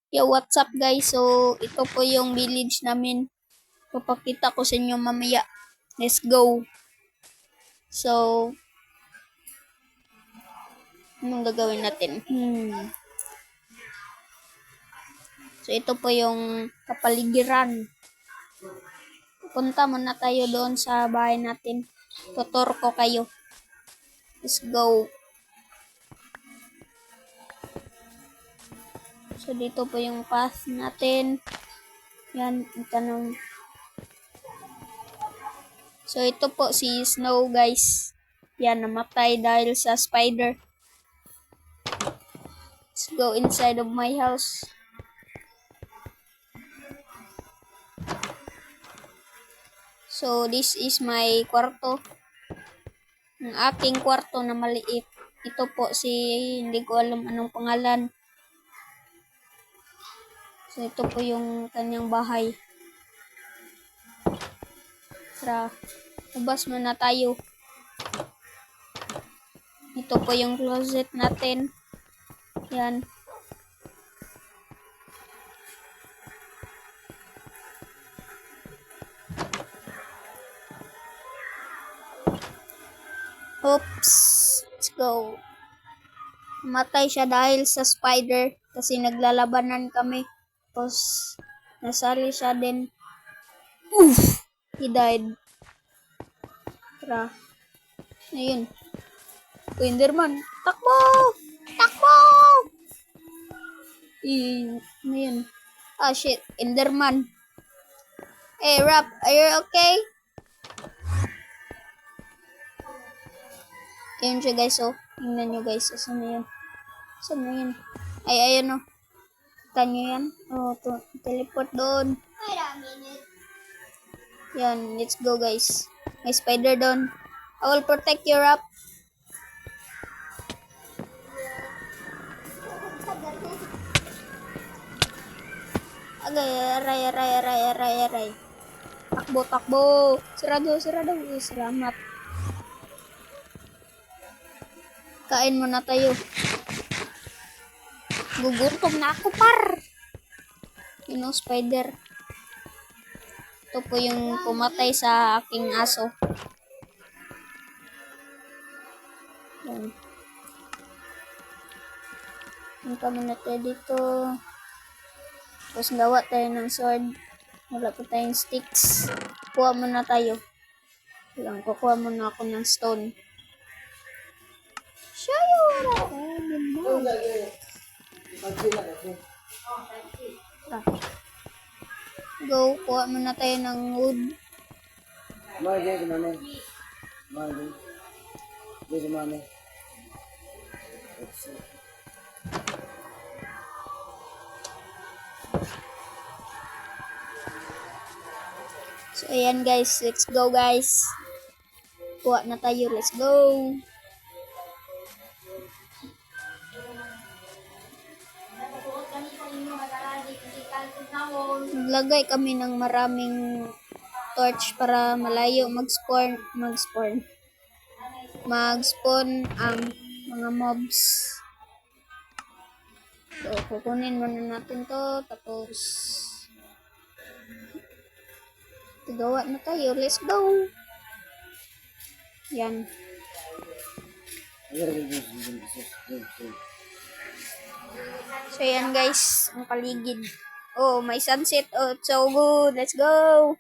Yo, what's up guys? So, ito po yung village namin. Papakita ko sa inyo mamaya. Let's go. So, anong gagawin natin? So, ito po yung kapaligiran. Punta muna tayo doon sa bahay natin. Tutor ko kayo. Let's go. So, dito po yung path natin. Yan, tanong. So, ito po si Snow, guys. Yan, namatay dahil sa spider. Let's go inside of my house. So, this is my kwarto. Ang aking kwarto na maliit. Ito po si, hindi ko alam anong pangalan. So, ito po yung kanyang bahay. Tara, labas muna tayo. Ito po yung closet natin. Yan. Oops. Let's go. Matay siya dahil sa spider kasi naglalabanan kami. Tapos, nasali siya din. Oof! He died. Tara. Ayun. Enderman. Takbo! Takbo! Ayun. Ah, shit. Enderman. Hey, Rap. Are you okay? Ayun siya, guys, oh. Tingnan nyo, guys. Saan na yun? Saan na yun? Ay, ayun, oh. Kita nyo yan? Oh, teleport doon. Yan, let's go, guys. May spider doon. I will protect you, Rap. Aray. Takbo. Sarado. Salamat. Kain muna tayo. Gugutom na ako, par. Spider. Ito po yung pumatay sa aking aso. Yan. Punta muna tayo dito. Tapos gawa tayo ng sword. Wala pa tayong sticks. Kuha muna tayo. Kukuha muna ako ng stone. Go, kuha muna tayo ng wood. So, ayan guys. Let's go, guys. Kuha na tayo. Let's go. Maglagay kami ng maraming torch para malayo mag-spawn ang mga mobs. So, kukunin muna natin to. Tapos, gawa na tayo. Let's go. Yan. So, yan guys. Ang paligid. Oh, may sunset. Oh, it's so good. Let's go.